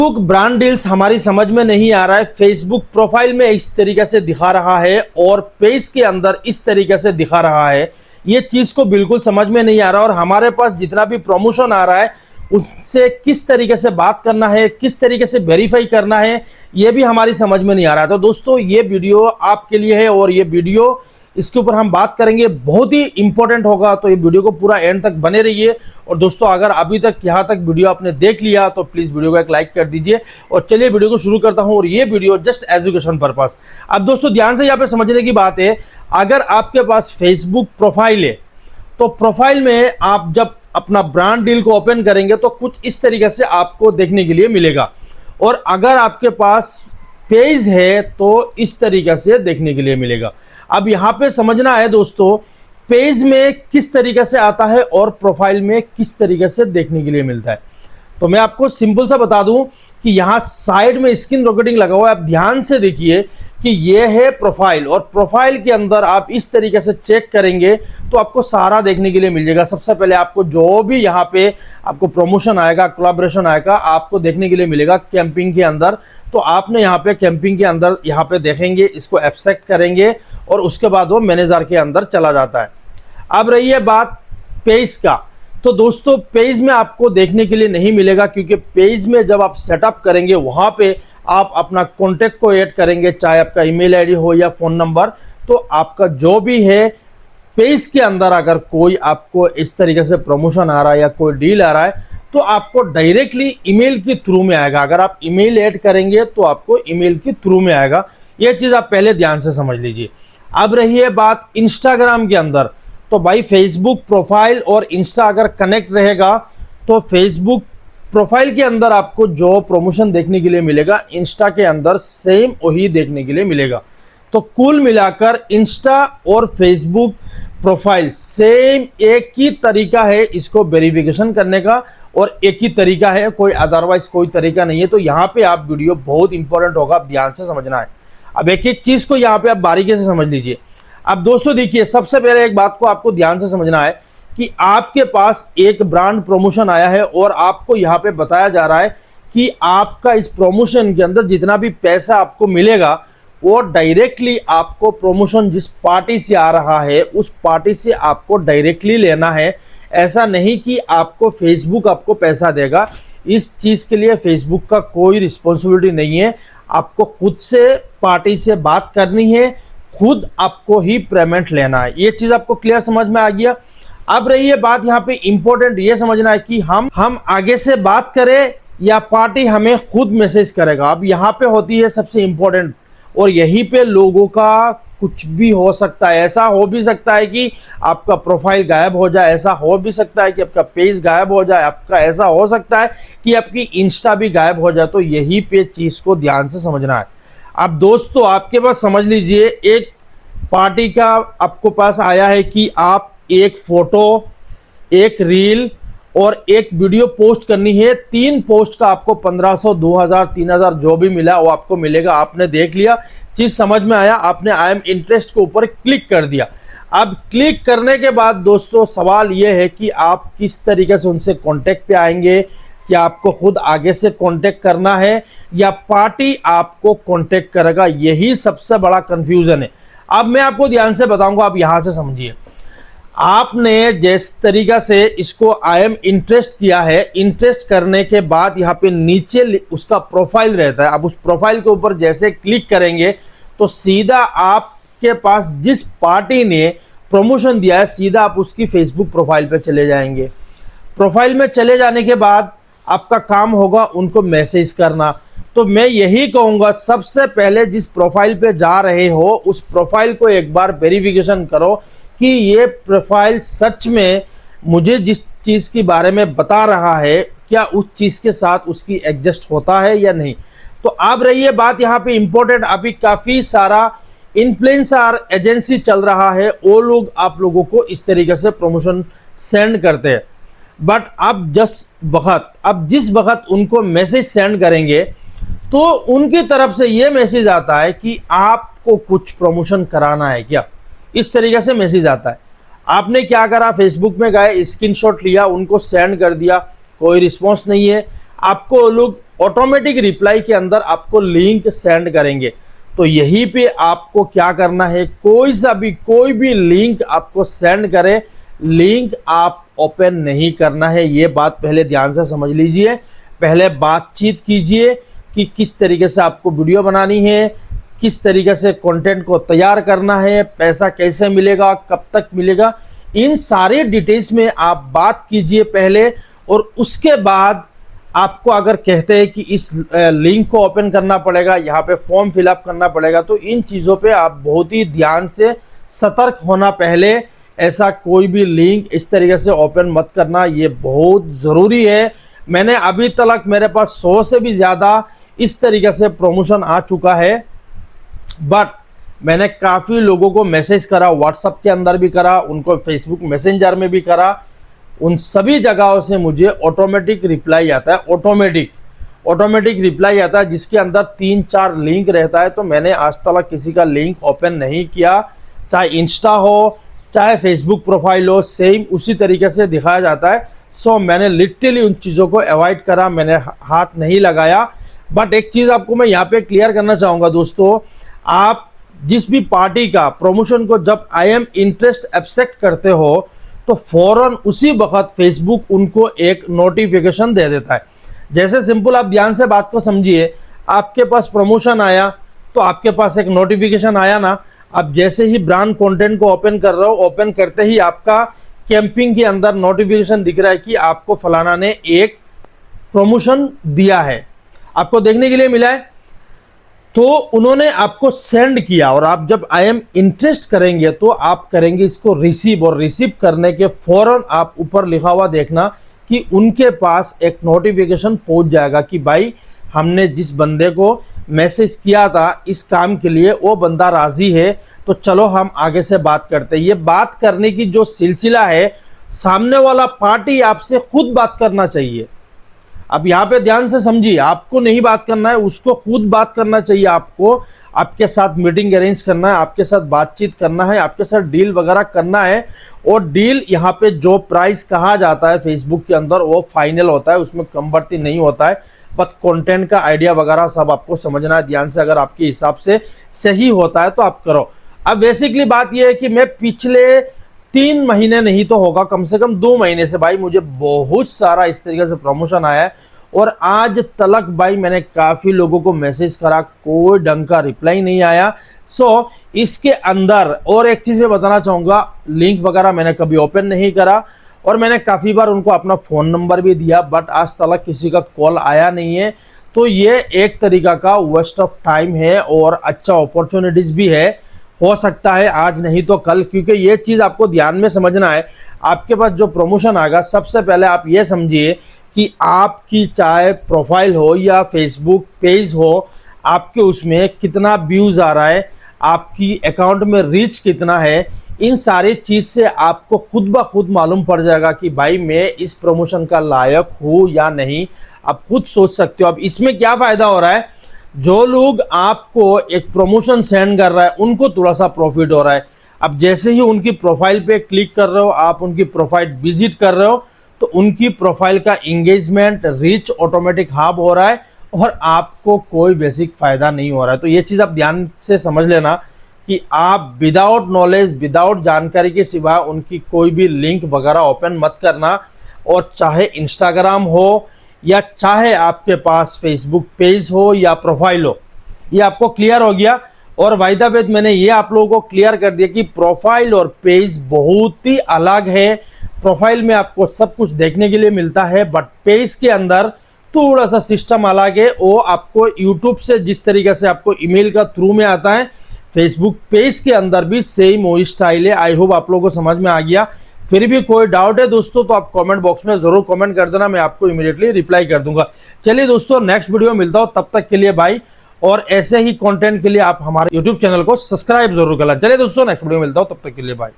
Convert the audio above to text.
Facebook brand deals हमारी समझ में नहीं आ रहा है। फेसबुक प्रोफाइल में इस तरीके से दिखा रहा है और पेज के अंदर इस तरीके से दिखा रहा है। ये चीज को बिल्कुल समझ में नहीं आ रहा और हमारे पास जितना भी प्रमोशन आ रहा है उससे किस तरीके से बात करना है, किस तरीके से वेरीफाई करना है, ये भी हमारी समझ में नहीं आ रहा है। तो दोस्तों ये वीडियो आपके लिए है और ये वीडियो इसके ऊपर हम बात करेंगे, बहुत ही इंपॉर्टेंट होगा। तो ये वीडियो को पूरा एंड तक बने रहिए। और दोस्तों अगर अभी तक यहाँ तक वीडियो आपने देख लिया तो प्लीज वीडियो को एक लाइक कर दीजिए। और चलिए वीडियो को शुरू करता हूँ। और ये वीडियो जस्ट एजुकेशन पर्पस। अब दोस्तों ध्यान से यहाँ पे समझने की बात है, अगर आपके पास फेसबुक प्रोफाइल है तो प्रोफाइल में आप जब अपना ब्रांड डील को ओपन करेंगे तो कुछ इस तरीके से आपको देखने के लिए मिलेगा। और अगर आपके पास पेज है तो इस तरीके से देखने के लिए मिलेगा। अब यहाँ पे समझना है दोस्तों, पेज में किस तरीके से आता है और प्रोफाइल में किस तरीके से देखने के लिए मिलता है। तो मैं आपको सिंपल सा बता दूं कि यहाँ साइड में स्क्रीन रॉकेटिंग लगा हुआ है। आप ध्यान से देखिए कि ये है प्रोफाइल और प्रोफाइल के अंदर आप इस तरीके से चेक करेंगे तो आपको सारा देखने के लिए मिल जाएगा। सबसे पहले आपको जो भी यहाँ पे आपको प्रमोशन आएगा, कोलैबोरेशन आएगा, आपको देखने के लिए मिलेगा कैंपिंग के अंदर। तो आपने यहाँ पे कैंपिंग के अंदर यहाँ पे देखेंगे, इसको एक्सेप्ट करेंगे और उसके बाद वो मैनेजर के अंदर चला जाता है। अब रही है बात पेज का, तो दोस्तों पेज में आपको देखने के लिए नहीं मिलेगा क्योंकि पेज में जब आप सेटअप करेंगे वहां पे आप अपना कॉन्टेक्ट को ऐड करेंगे, चाहे आपका ईमेल आईडी हो या फोन नंबर। तो आपका जो भी है पेज के अंदर अगर कोई आपको इस तरीके से प्रमोशन आ रहा है या कोई डील आ रहा है तो आपको डायरेक्टली ईमेल के थ्रू में आएगा। अगर आप ईमेल ऐड करेंगे तो आपको ईमेल के थ्रू में आएगा। यह चीज आप पहले ध्यान से समझ लीजिए। अब रही है बात इंस्टाग्राम के अंदर, तो भाई फेसबुक प्रोफाइल और इंस्टा अगर कनेक्ट रहेगा तो फेसबुक प्रोफाइल के अंदर आपको जो प्रमोशन देखने के लिए मिलेगा इंस्टा के अंदर सेम वही देखने के लिए मिलेगा। तो कुल मिलाकर इंस्टा और फेसबुक प्रोफाइल सेम एक ही तरीका है इसको वेरिफिकेशन करने का और एक ही तरीका है, कोई अदरवाइज कोई तरीका नहीं है। तो यहाँ पे आप वीडियो बहुत इंपॉर्टेंट होगा, आप ध्यान से समझना है। अब एक एक चीज को यहाँ पे आप बारीकी से समझ लीजिए। अब दोस्तों देखिए, सबसे पहले एक बात को आपको ध्यान से समझना है कि आपके पास एक ब्रांड प्रमोशन आया है और आपको यहाँ पे बताया जा रहा है कि आपका इस प्रमोशन के अंदर जितना भी पैसा आपको मिलेगा वो डायरेक्टली आपको प्रमोशन जिस पार्टी से आ रहा है उस पार्टी से आपको डायरेक्टली लेना है। ऐसा नहीं कि आपको फेसबुक आपको पैसा देगा। इस चीज के लिए फेसबुक का कोई रिस्पॉन्सिबिलिटी नहीं है। आपको खुद से पार्टी से बात करनी है, खुद आपको ही पेमेंट लेना है। ये चीज आपको क्लियर समझ में आ गया। अब रही है बात यहाँ पे इंपॉर्टेंट ये समझना है कि हम आगे से बात करें या पार्टी हमें खुद मैसेज करेगा। अब यहाँ पे होती है सबसे इंपॉर्टेंट, और यहीं पे लोगों का कुछ भी हो सकता है। ऐसा हो भी सकता है कि आपका प्रोफाइल गायब हो जाए, ऐसा हो भी सकता है कि आपका पेज गायब हो जाए, आपका ऐसा हो सकता है कि आपकी इंस्टा भी गायब हो जाए। तो यही पे चीज को ध्यान से समझना है। अब दोस्तों आपके पास समझ लीजिए, एक पार्टी का आपको पास आया है कि आप एक फोटो, एक रील और एक वीडियो पोस्ट करनी है। 3 पोस्ट का आपको 1500, 2000, 3000 जो भी मिला वो आपको मिलेगा। आपने देख लिया, चीज समझ में आया, आपने आई एम इंटरेस्ट के ऊपर क्लिक कर दिया। अब क्लिक करने के बाद दोस्तों सवाल यह है कि आप किस तरीके से उनसे कांटेक्ट पे आएंगे। क्या आपको खुद आगे से कांटेक्ट करना है या पार्टी आपको कांटेक्ट करेगा? यही सबसे बड़ा कंफ्यूजन है। अब मैं आपको ध्यान से बताऊंगा, आप यहां से समझिए। आपने जिस तरीका से इसको आई एम इंटरेस्ट किया है, इंटरेस्ट करने के बाद यहाँ पे नीचे उसका प्रोफाइल रहता है। अब उस प्रोफाइल के ऊपर जैसे क्लिक करेंगे तो सीधा आपके पास जिस पार्टी ने प्रमोशन दिया है सीधा आप उसकी फेसबुक प्रोफाइल पे चले जाएंगे। प्रोफाइल में चले जाने के बाद आपका काम होगा उनको मैसेज करना। तो मैं यही कहूंगा, सबसे पहले जिस प्रोफाइल पे जा रहे हो उस प्रोफाइल को एक बार वेरिफिकेशन करो कि ये प्रोफाइल सच में मुझे जिस चीज के बारे में बता रहा है क्या उस चीज के साथ उसकी एडजस्ट होता है या नहीं। तो अब रही है बात यहाँ पे इंपॉर्टेंट, अभी काफी सारा इन्फ्लुएंसर एजेंसी चल रहा है, वो लोग आप लोगों को इस तरीके से प्रमोशन सेंड करते हैं। बट अब जिस वक्त उनको मैसेज सेंड करेंगे तो उनकी तरफ से ये मैसेज आता है कि आपको कुछ प्रमोशन कराना है क्या, इस तरीके से मैसेज आता है। आपने क्या करा, फेसबुक में गए, स्क्रीनशॉट लिया, उनको सेंड कर दिया, कोई रिस्पॉन्स नहीं है। आपको लोग ऑटोमेटिक रिप्लाई के अंदर आपको लिंक सेंड करेंगे। तो यहीं पे आपको क्या करना है, कोई भी लिंक आपको सेंड करे, लिंक आप ओपन नहीं करना है। ये बात पहले ध्यान से समझ लीजिए। पहले बातचीत कीजिए कि किस तरीके से आपको वीडियो बनानी है, किस तरीके से कंटेंट को तैयार करना है, पैसा कैसे मिलेगा, कब तक मिलेगा, इन सारे डिटेल्स में आप बात कीजिए पहले। और उसके बाद आपको अगर कहते हैं कि इस लिंक को ओपन करना पड़ेगा, यहाँ पे फॉर्म फिलअप करना पड़ेगा, तो इन चीज़ों पे आप बहुत ही ध्यान से सतर्क होना। पहले ऐसा कोई भी लिंक इस तरीके से ओपन मत करना, ये बहुत ज़रूरी है। मैंने अभी तक मेरे पास 100 से भी ज़्यादा इस तरीके से प्रमोशन आ चुका है, बट मैंने काफ़ी लोगों को मैसेज करा, व्हाट्सएप के अंदर भी करा, उनको फेसबुक मैसेंजर में भी करा, उन सभी जगहों से मुझे ऑटोमेटिक रिप्लाई आता है। ऑटोमेटिक रिप्लाई आता है जिसके अंदर 3-4 लिंक रहता है। तो मैंने आज तक किसी का लिंक ओपन नहीं किया, चाहे इंस्टा हो चाहे फेसबुक प्रोफाइल हो, सेम उसी तरीके से दिखाया जाता है। सो मैंने लिटरली उन चीज़ों को अवॉइड करा, मैंने हाथ नहीं लगाया। बट एक चीज़ आपको मैं यहाँ पे क्लियर करना चाहूँगा दोस्तों, आप जिस भी पार्टी का प्रमोशन को जब आई एम इंटरेस्ट एक्सेप्ट करते हो तो फौरन उसी वक्त फेसबुक उनको एक नोटिफिकेशन दे देता है। जैसे सिंपल आप ध्यान से बात को समझिए, आपके पास प्रमोशन आया तो आपके पास एक नोटिफिकेशन आया ना। आप जैसे ही ब्रांड कंटेंट को ओपन कर रहे हो, ओपन करते ही आपका कैंपिंग के अंदर नोटिफिकेशन दिख रहा है कि आपको फलाना ने एक प्रमोशन दिया है, आपको देखने के लिए मिला है। तो उन्होंने आपको सेंड किया और आप जब आई एम इंटरेस्ट करेंगे तो आप करेंगे इसको रिसीव, और रिसीव करने के फौरन आप ऊपर लिखा हुआ देखना कि उनके पास एक नोटिफिकेशन पहुंच जाएगा कि भाई हमने जिस बंदे को मैसेज किया था इस काम के लिए वो बंदा राजी है, तो चलो हम आगे से बात करते हैं। ये बात करने की जो सिलसिला है, सामने वाला पार्टी आपसे खुद बात करना चाहिए। अब यहाँ पे ध्यान से समझिए, आपको नहीं बात करना है, उसको खुद बात करना चाहिए। आपको आपके साथ मीटिंग अरेंज करना है, आपके साथ बातचीत करना है, आपके साथ डील वगैरह करना है। और डील यहाँ पे जो प्राइस कहा जाता है फेसबुक के अंदर वो फाइनल होता है, उसमें कम-बढ़ती नहीं होता है। बट कंटेंट का आइडिया वगैरह सब आपको समझना है ध्यान से। अगर आपके हिसाब से सही होता है तो आप करो। अब बेसिकली बात यह है कि मैं पिछले 3 महीने नहीं तो होगा, कम से कम 2 महीने से भाई मुझे बहुत सारा इस तरीके से प्रमोशन आया है। और आज तलक भाई मैंने काफ़ी लोगों को मैसेज करा, कोई ढंग का रिप्लाई नहीं आया। सो इसके अंदर और एक चीज़ मैं बताना चाहूँगा, लिंक वगैरह मैंने कभी ओपन नहीं करा और मैंने काफ़ी बार उनको अपना फ़ोन नंबर भी दिया, बट आज तलक किसी का कॉल आया नहीं है। तो ये एक तरीका का वेस्ट ऑफ टाइम है और अच्छा अपॉर्चुनिटीज़ भी है। हो सकता है आज नहीं तो कल, क्योंकि ये चीज़ आपको ध्यान में समझना है। आपके पास जो प्रमोशन आएगा, सबसे पहले आप ये समझिए कि आपकी चाहे प्रोफाइल हो या फेसबुक पेज हो, आपके उसमें कितना व्यूज़ आ रहा है, आपकी अकाउंट में रीच कितना है, इन सारी चीज़ से आपको खुद ब खुद मालूम पड़ जाएगा कि भाई मैं इस प्रमोशन का लायक हूँ या नहीं। आप खुद सोच सकते हो। अब इसमें क्या फ़ायदा हो रहा है, जो लोग आपको एक प्रमोशन सेंड कर रहा है उनको थोड़ा सा प्रॉफिट हो रहा है। अब जैसे ही उनकी प्रोफाइल पे क्लिक कर रहे हो, आप उनकी प्रोफाइल विजिट कर रहे हो, तो उनकी प्रोफाइल का इंगेजमेंट रीच ऑटोमेटिक हाफ हो रहा है और आपको कोई बेसिक फ़ायदा नहीं हो रहा है। तो ये चीज़ आप ध्यान से समझ लेना कि आप विदाउट नॉलेज, विदाउट जानकारी के सिवा उनकी कोई भी लिंक वगैरह ओपन मत करना। और चाहे इंस्टाग्राम हो या चाहे आपके पास फेसबुक पेज हो या प्रोफाइल हो, ये आपको क्लियर हो गया। और बाय द वे मैंने ये आप लोगों को क्लियर कर दिया कि प्रोफाइल और पेज बहुत ही अलग है। प्रोफाइल में आपको सब कुछ देखने के लिए मिलता है, बट पेज के अंदर थोड़ा सा सिस्टम अलग है। वो आपको यूट्यूब से जिस तरीके से आपको ईमेल का थ्रू में आता है, फेसबुक पेज के अंदर भी सेम वही स्टाइल है। आई होप आप लोगों को समझ में आ गया। फिर भी कोई डाउट है दोस्तों तो आप कमेंट बॉक्स में जरूर कमेंट कर देना, मैं आपको इमीडिएटली रिप्लाई कर दूंगा। चलिए दोस्तों, नेक्स्ट वीडियो मिलता हूं, तब तक के लिए बाय। और ऐसे ही कंटेंट के लिए आप हमारे यूट्यूब चैनल को सब्सक्राइब जरूर करना। चलिए दोस्तों, नेक्स्ट वीडियो मिलता हूं, तब तक के लिए बाय।